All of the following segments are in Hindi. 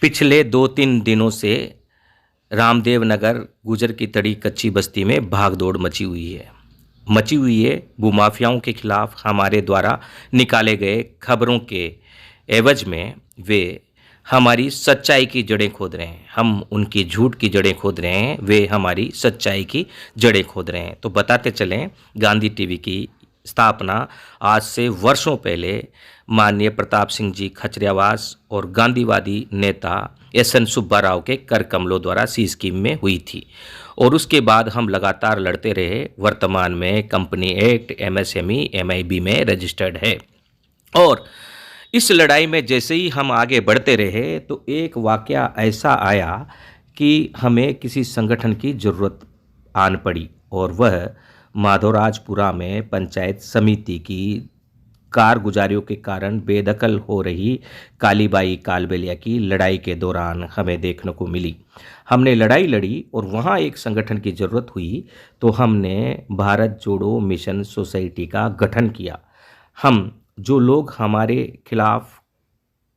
पिछले 2-3 दिनों से रामदेव नगर गुजर की तड़ी कच्ची बस्ती में भागदौड़ मची हुई है भूमाफियाओं के खिलाफ हमारे द्वारा निकाले गए खबरों के एवज में वे हमारी सच्चाई की जड़ें खोद रहे हैं। हम उनकी झूठ की जड़ें खोद रहे हैं, वे हमारी सच्चाई की जड़ें खोद रहे हैं। तो बताते चलें, गांधी टीवी की स्थापना आज से वर्षों पहले माननीय प्रताप सिंह जी खचरियावास और गांधीवादी नेता एस.एन. सुब्बा राव के कर कमलों द्वारा सी स्कीम में हुई थी और उसके बाद हम लगातार लड़ते रहे। वर्तमान में कंपनी एक्ट, एमएसएमई, एमआईबी में रजिस्टर्ड है और इस लड़ाई में जैसे ही हम आगे बढ़ते रहे तो एक वाकया ऐसा आया कि हमें किसी संगठन की ज़रूरत आन पड़ी और वह माधवराजपुरा में पंचायत समिति की कारगुजारियों के कारण बेदखल हो रही कालीबाई कालबेलिया की लड़ाई के दौरान हमें देखने को मिली। हमने लड़ाई लड़ी और वहाँ एक संगठन की ज़रूरत हुई तो हमने भारत जोड़ो मिशन सोसाइटी का गठन किया। हम जो लोग हमारे खिलाफ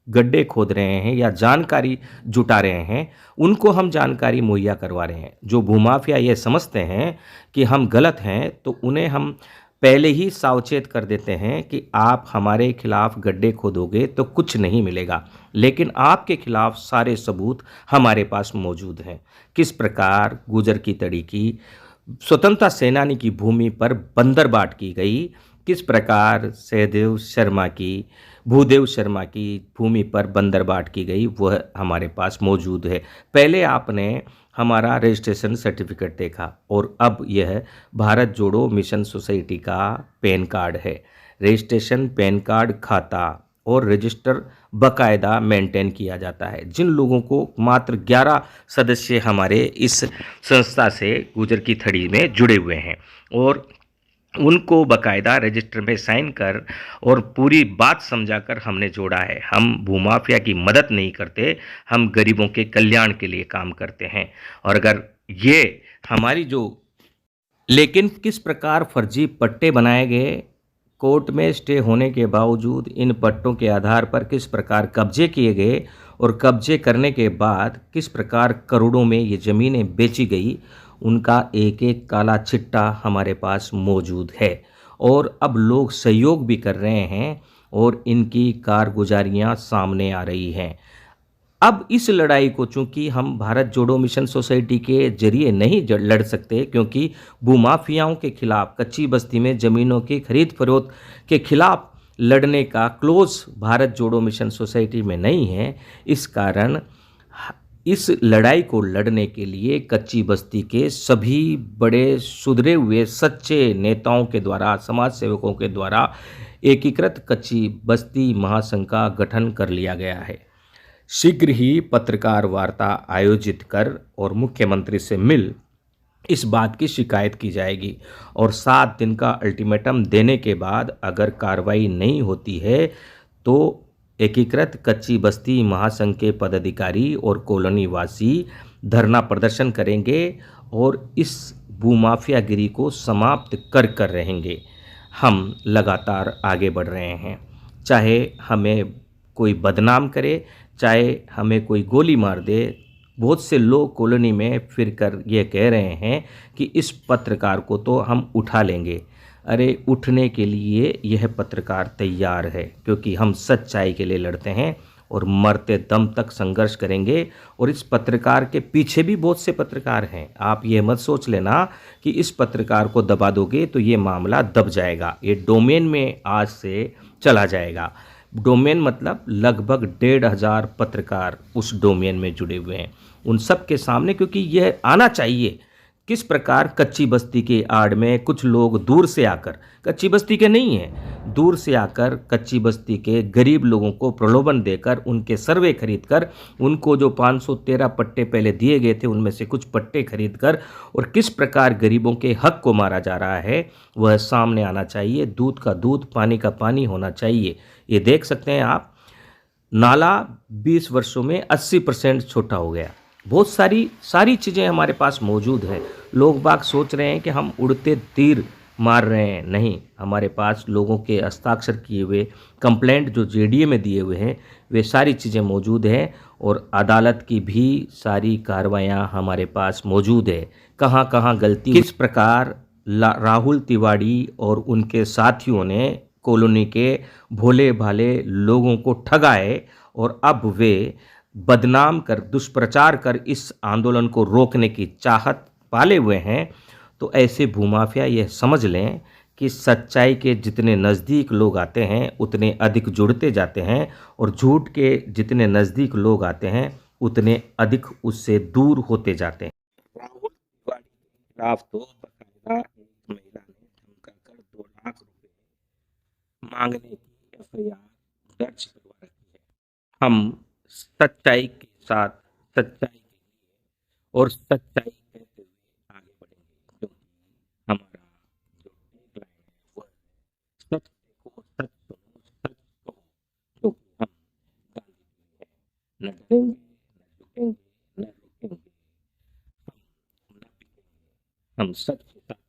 गड्ढे खोद रहे हैं या जानकारी जुटा रहे हैं, उनको हम जानकारी मुहैया करवा रहे हैं। जो भूमाफिया ये समझते हैं कि हम गलत हैं तो उन्हें हम पहले ही सावचेत कर देते हैं कि आप हमारे खिलाफ गड्ढे खोदोगे तो कुछ नहीं मिलेगा, लेकिन आपके खिलाफ सारे सबूत हमारे पास मौजूद हैं। किस प्रकार गुजर की तड़ी की स्वतंत्रता सेनानी की भूमि पर बंदरबाट की गई, किस प्रकार भूदेव शर्मा की भूमि पर बंदरबाट की गई, वह हमारे पास मौजूद है। पहले आपने हमारा रजिस्ट्रेशन सर्टिफिकेट देखा और अब यह भारत जोड़ो मिशन सोसाइटी का पैन कार्ड है। रजिस्ट्रेशन, पैन कार्ड, खाता और रजिस्टर बाकायदा मेंटेन किया जाता है। जिन लोगों को मात्र 11 सदस्य हमारे इस संस्था से गुजर की थड़ी में जुड़े हुए हैं और उनको बाकायदा रजिस्टर में साइन कर और पूरी बात समझाकर हमने जोड़ा है। हम भूमाफिया की मदद नहीं करते, हम गरीबों के कल्याण के लिए काम करते हैं। और अगर ये हमारी लेकिन किस प्रकार फर्जी पट्टे बनाए गए, कोर्ट में स्टे होने के बावजूद इन पट्टों के आधार पर किस प्रकार कब्जे किए गए और कब्जे करने के बाद किस प्रकार करोड़ों में ये ज़मीनें बेची गई, उनका एक एक काला चिट्टा हमारे पास मौजूद है। और अब लोग सहयोग भी कर रहे हैं और इनकी कारगुजारियां सामने आ रही हैं। अब इस लड़ाई को चूंकि हम भारत जोड़ो मिशन सोसाइटी के जरिए नहीं लड़ सकते, क्योंकि भूमाफियाओं के खिलाफ, कच्ची बस्ती में ज़मीनों की खरीद फरोख्त के खिलाफ लड़ने का क्लोज भारत जोड़ो मिशन सोसाइटी में नहीं है। इस कारण इस लड़ाई को लड़ने के लिए कच्ची बस्ती के सभी बड़े सुधरे हुए सच्चे नेताओं के द्वारा, समाज सेवकों के द्वारा एकीकृत कच्ची बस्ती महासंघ का गठन कर लिया गया है। शीघ्र ही पत्रकार वार्ता आयोजित कर और मुख्यमंत्री से मिल इस बात की शिकायत की जाएगी और 7 दिन का अल्टीमेटम देने के बाद अगर कार्रवाई नहीं होती है तो एकीकृत कच्ची बस्ती महासंघ के पदाधिकारी और कॉलोनी वासी धरना प्रदर्शन करेंगे और इस भूमाफियागिरी को समाप्त कर रहेंगे। हम लगातार आगे बढ़ रहे हैं, चाहे हमें कोई बदनाम करे, चाहे हमें कोई गोली मार दे। बहुत से लोग कॉलोनी में फिरकर ये कह रहे हैं कि इस पत्रकार को तो हम उठा लेंगे। अरे, उठने के लिए यह पत्रकार तैयार है, क्योंकि हम सच्चाई के लिए लड़ते हैं और मरते दम तक संघर्ष करेंगे। और इस पत्रकार के पीछे भी बहुत से पत्रकार हैं। आप ये मत सोच लेना कि इस पत्रकार को दबा दोगे तो ये मामला दब जाएगा। ये डोमेन में आज से चला जाएगा। डोमेन मतलब लगभग 1,500 पत्रकार उस डोमेन में जुड़े हुए हैं। उन सब के सामने, क्योंकि यह आना चाहिए किस प्रकार कच्ची बस्ती के आड़ में कुछ लोग दूर से आकर, कच्ची बस्ती के नहीं हैं, दूर से आकर कच्ची बस्ती के गरीब लोगों को प्रलोभन देकर, उनके सर्वे खरीदकर, उनको जो 513 पट्टे पहले दिए गए थे उनमें से कुछ पट्टे खरीदकर, और किस प्रकार गरीबों के हक को मारा जा रहा है वह सामने आना चाहिए। दूध का दूध, पानी का पानी होना चाहिए। ये देख सकते हैं आप, नाला 20 वर्षों में 80% छोटा हो गया। बहुत सारी चीज़ें हमारे पास मौजूद है। लोग बाग सोच रहे हैं कि हम उड़ते तीर मार रहे हैं, नहीं, हमारे पास लोगों के हस्ताक्षर किए हुए कंप्लेंट जो जेडीए में दिए हुए हैं वे सारी चीज़ें मौजूद हैं और अदालत की भी सारी कार्रवाइयाँ हमारे पास मौजूद है। कहाँ कहाँ गलती, किस प्रकार राहुल तिवारी और उनके साथियों ने कॉलोनी के भोले भाले लोगों को ठगाए और अब वे बदनाम कर, दुष्प्रचार कर इस आंदोलन को रोकने की चाहत पाले हुए हैं। तो ऐसे भूमाफिया यह समझ लें कि सच्चाई के जितने नज़दीक लोग आते हैं उतने अधिक जुड़ते जाते हैं और झूठ के जितने नज़दीक लोग आते हैं उतने अधिक उससे दूर होते जाते हैं। राहुल तिवारी के खिलाफ तो बकायदा एक महिला ने धमका कर 2 लाख रुपए मांगने की एफआईआर दर्ज करवा रखी है। हम सच्चाई के साथ, सच्चाई के लिए और सच्चाई कहते हुए आगे बढ़ेंगे, क्योंकि हमारा जो टैगलाइन है वो है सच देखो, सच सुनो, सच कहो, क्योंकि हम गांधी हैं, न डरेंगे, न झुकेंगे, न रुकेंगे, हम न पिकेंगे, हम सच के साथ